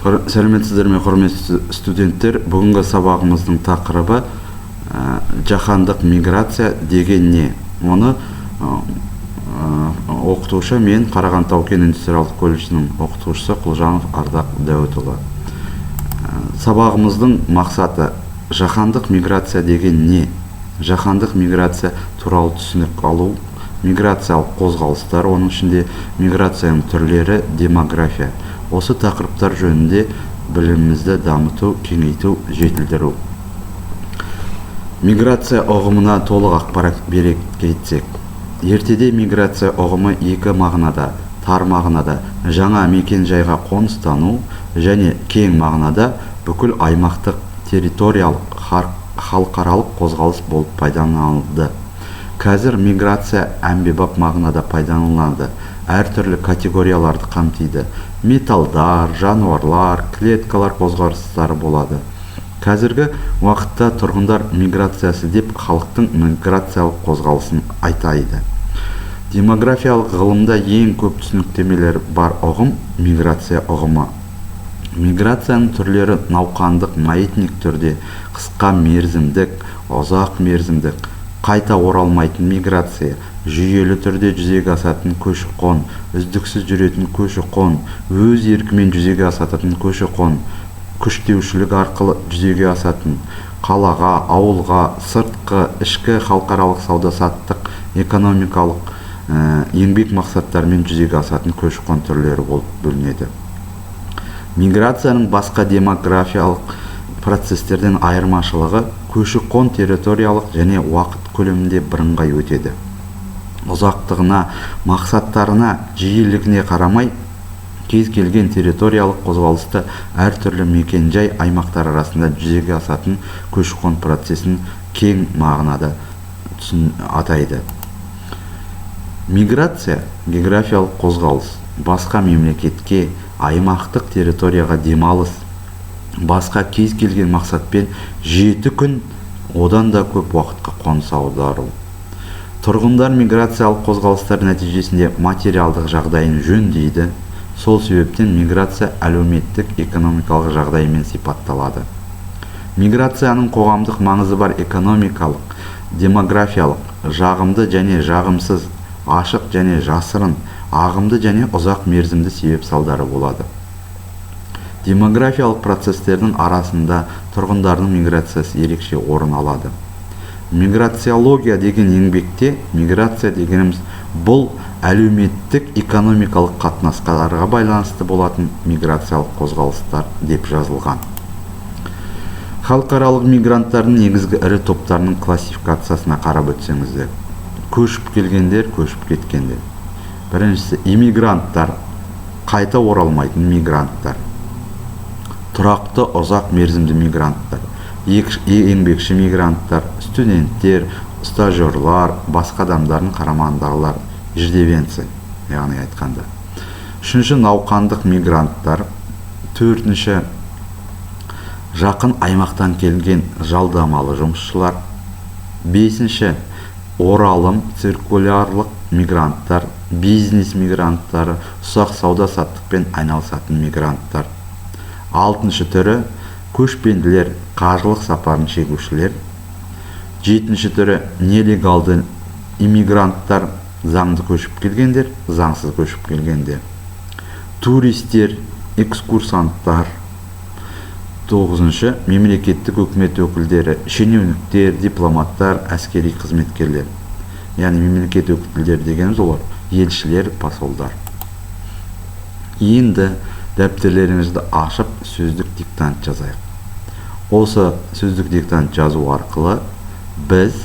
Сәлеметсіздер ме, құрметті студенттер? Бүгінгі сабағымыздың тақырыбы жаһандық миграция деген не? Оны оқытушы мен Қарағанды Тау-Кен индустриалдық колледжінің оқытушысы Құлжанов Ардақ Дәуітұлы. Сабағымыздың мақсаты жаһандық миграция деген не? Жаһандық миграция туралы түсінік алу, миграциялық қозғалыстар, оның ішінде миграцияның түрлері, демография. Осы тақырыптар жөнінде білімімізді дамыту, кеңейту, жетілдіру. Миграция ұғымына толық ақпарат бере кетсек. Ертеде миграция ұғымы екі мағынада, тар мағынада жаңа мекен жайға қоныстану және кең мағынада бүкіл аймақтық, территориялық, халықаралық қозғалыс болып пайдаланылды. Қазір миграция әмбебап мағынада пайдаланылады. Әртүрлі категорияларды қамтиды. Металдар, жануарлар, клеткалар қозғалыстары болады. Қазіргі уақытта тұрғындар миграциясы деп халықтың миграциялық қозғалысын айтайды. Демографиялық ғылымда ең көп түсініктемелер бар ұғым миграция ұғымы. Миграцияның түрлері науқандық, маятник түрде, қысқа мерзімдік, ұзақ мерзімдік, қайта оралмайтын миграция, жүйелі түрде жүзеге асатын көші-қон, үздіксіз жүретін көші-қон, өз еркімен жүзеге асатын көші-қон, күштеушілік арқылы жүзеге асатын, қалаға, ауылға, сыртқы, ішкі халықаралық сауда-саттық, экономикалық, еңбек мақсаттарымен жүзеге асатын көші-қон түрлері болып бөлінеді. Миграцияның басқа демографиялық процестерден айырмашылығы көші-қон территориялық және уақыт көлемінде бірыңғай өтеді. Ұзақтығына, мақсаттарына, жиілігіне қарамай, кез келген территориялық қозғалысты әртүрлі мекен-жай аймақтар арасында жүзеге асатын көші-қон процесін кең мағынада атайды. Миграция географиялық қозғалыс, басқа мемлекетке, аймақтық территорияға демалыс, басқа кез келген мақсатпен 7 күн, одан да көп уақытқа қоныс аудару. Тұрғындар миграциялық қозғалыстар нәтижесінде материалдық жағдайын жөндейді. Сол себептен миграция әлеуметтік, экономикалық жағдаймен сипатталады. Миграцияның қоғамдық маңызы бар экономикалық, демографиялық, жағымды және жағымсыз, ашық және жасырын, ағымды және ұзақ мерзімді себеп салдары болады. Демографиялық процестердің арасында тұрғындардың миграциясы ерекше орын алады. Миграциология деген еңбекте миграция дегеніміз бұл әлеуметтік экономикалық қатынастарға байланысты болатын миграциялық қозғалыстар деп жазылған. Халықаралық мигранттардың негізгі ірі топтарының классификациясына қарап өтсеңіздер. Көшіп келгендер, көшіп кеткендер. Біріншісі иммигранттар, қайта оралмайтын мигранттар. Тұрақты ұзақ мерзімді мигранттар, еңбекші мигранттар, студенттер, стажерлар, басқа адамдардың қарамағындағылар, иждивенцы, яғни айтқанда. Үшінші науқандық мигранттар, төртінші жақын аймақтан келген жалдамалы жұмысшылар, бесінші оралым, циркулярлық мигранттар, бизнес мигранттары, ұсақ сауда-саттықпен айналысатын мигранттар. Алтыншы түрі көшпенділер, қажылық сапарын шегушілер. Жетінші түрі нелегалды иммигранттар, заңды көшіп келгендер, заңсыз көшіп келгендер. Туристер, экскурсанттар. Тоғызыншы мемлекеттік өкімет өкілдері, шенеуніктер, дипломаттар, әскери қызметкерлер. Яғни мемлекет өкілдері дегеніміз олар елшілер, посолдар. Енді дәптерлеріңізді ашып сөздік диктант жазайық. Осы сөздік диктант жазу арқылы біз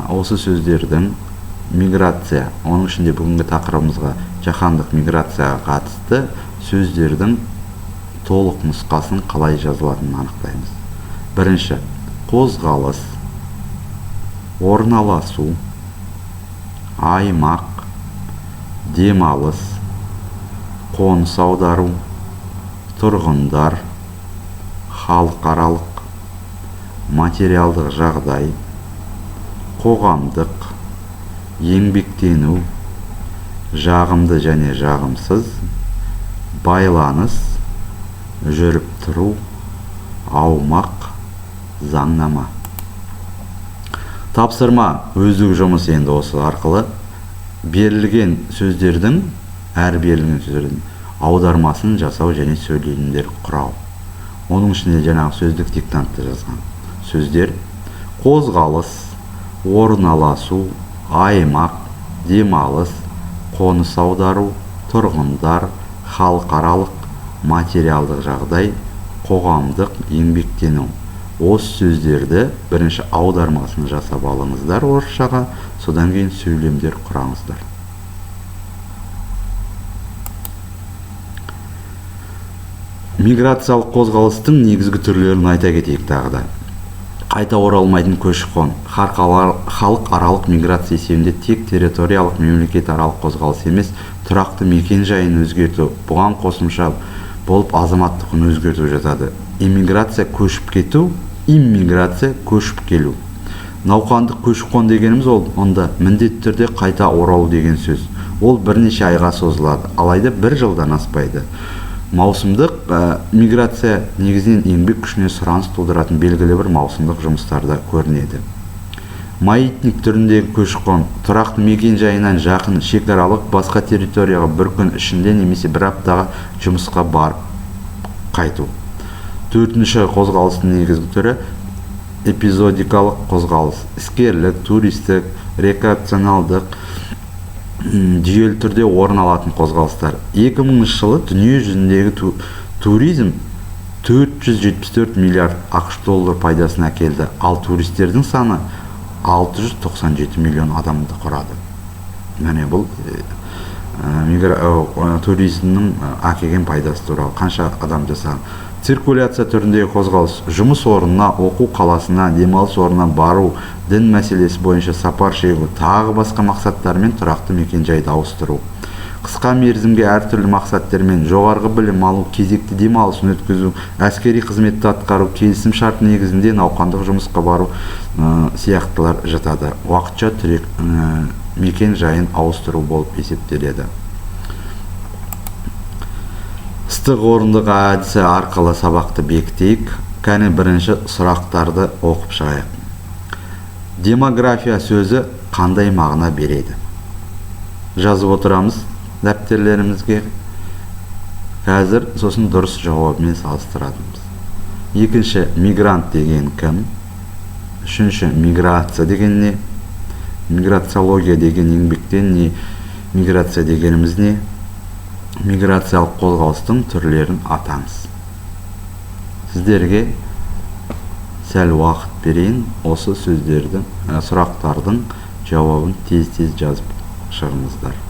осы сөздердің миграция, оның ішінде бүгінгі тақырыбымызға жаһандық миграцияға қатысты сөздердің толық нұсқасын қалай жазылатынын анықтаймыз. Бірінші, қозғалыс, орналасу, аймақ, демалыс, қоныс аудару, тұрғындар, халықаралық, материалдық жағдай, қоғамдық, еңбектену, жағымды және жағымсыз, байланыс, жүріп тұру, аумақ, заңнама. Тапсырма өздік жұмыс енді осы арқылы берілген сөздердің, әр берілген сөздердің аудармасын жасау және сөйлемдер құрау. Оның ішінде жаңағы сөздік диктантты жазған сөздер: қозғалыс, орналасу, аймақ, демалыс, қоныс аудару, тұрғындар, халықаралық, материалдық жағдай, қоғамдық, еңбектену. Осы сөздерді бірінші аудармасын жасап алыңыздар орысшаға, содан кейін сөйлемдер құраңыздар. Миграциялық қозғалыстың негізгі түрлерін айта кетейік тағы да. Қайта оралмайтын көші-қон. Халықаралық миграция есебінде тек территориялық мемлекетаралық қозғалыс емес, тұрақты мекен жайын өзгерту, бұған қосымша болып азаматтығын өзгерту жатады. Иммиграция көшіп кету, иммиграция көшіп келу. Науқандық көші-қон дегеніміз онда міндетті түрде қайта оралу деген сөз. Ол бірнеше айға созылады, алайда 1 жылдан аспайды. Маусымдық миграция негізінен еңбек күшіне сұраныс тудыратын белгілі бір маусымдық жұмыстарда көрінеді. Маятник түріндегі көші-қон тұрақты мекен жайынан жақын шекаралық басқа территорияға 1 күн ішінде немесе 1 аптаға жұмысқа барып қайту. 4-ші қозғалыстың негізгі түрі эпизодикалық қозғалыс. Іскерлік, туристік, рекреационалдық жүйелі түрде орын алатын қозғалыстар. 2000 жылы дүние жүзіндегі туризм 474 миллиард ақш доллар пайдасын әкелді, ал туристердің саны 697 миллион адамды құрады. Міне бұл туризмнің әкелген пайдасы туралы қанша адам жасаған. Циркуляция түріндегі қозғалыс жұмыс орнына, оқу қаласына, демалыс орнына бару, дін мәселесі бойынша сапар шегу, тағы басқа мақсаттармен тұрақты мекен жайды ауыстыру. Қысқа мерзімге әртүрлі мақсаттармен жоғарғы білім алу, кезекті демалысын өткізу, әскери қызметті атқару, келісім шарт негізінде науқандық жұмысқа бару сияқтылар жатады. Уақытша мекен жайын ауыстыру болып есептеледі. Ыстық орындық әдісі арқылы сабақты бекітейік. Кәне бірінші сұрақтарды оқып шығайық. Демография сөзі қандай мағына береді? Жазып отырамыз дәптерлерімізге. Қазір сосын дұрыс жауабымен салыстырадымыз. Екінші, мигрант деген кім? Үшінші, миграция деген не? Миграциология деген еңбектен не? Миграция дегеніміз не? Миграциялық қозғалыстың түрлерін атаңыз. Сіздерге сәл уақыт берейін, осы сөздердің, сұрақтардың жауабын тез-тез жазып шығыңыздар.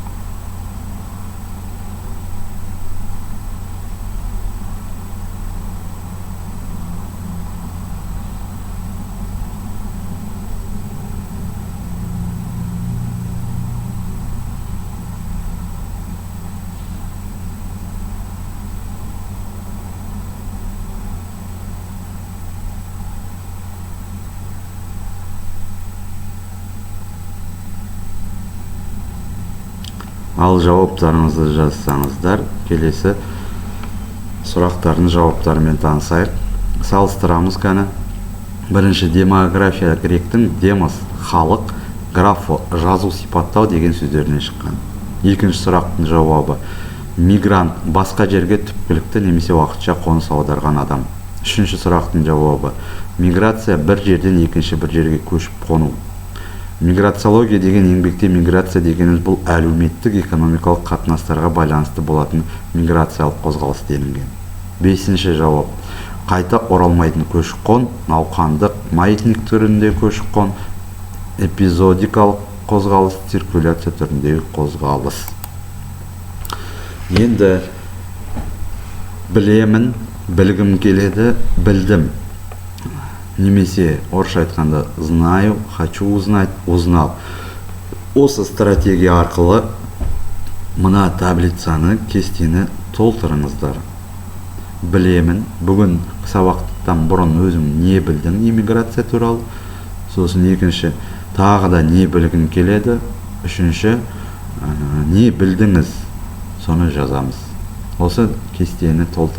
Ал жауаптарыңызды жазсаңыздар, келесі сұрақтардың жауаптарымен танысайық. Салыстырамыз кәні. Бірінші, демография гректің демос, халық, графо, жазу, сипаттау деген сөздерінен шыққан. Екінші сұрақтың жауабы: мигрант, басқа жерге түпкілікті немесе уақытша қоныс аударған адам. Үшінші сұрақтың жауабы: миграция, бір жерден екінші бір жерге көшіп қону. Миграциология деген еңбекте миграция дегеніміз бұл әлеуметтік экономикалық қатынастарға байланысты болатын миграциялық қозғалыс делінген. Бесінші жауап: қайта оралмайтын көші-қон, науқандық, маятник түрінде көші-қон, эпизодикалық қозғалыс, циркуляция түріндегі қозғалыс. Енді білемін, білгім келеді, білдім. Немесе орысша айтқанда знаю, хочу узнать, узнал. Осы стратегия арқылы мына таблицаны, кестені толтырыңыздар. Білемін, бүгін сабақтан бұрын өзім не білдің иммиграция туралы. Сосын екінші, тағы да не білгім келеді. Үшінші, не білдіңіз, соны жазамыз. Осы кестені толтырыңыздар.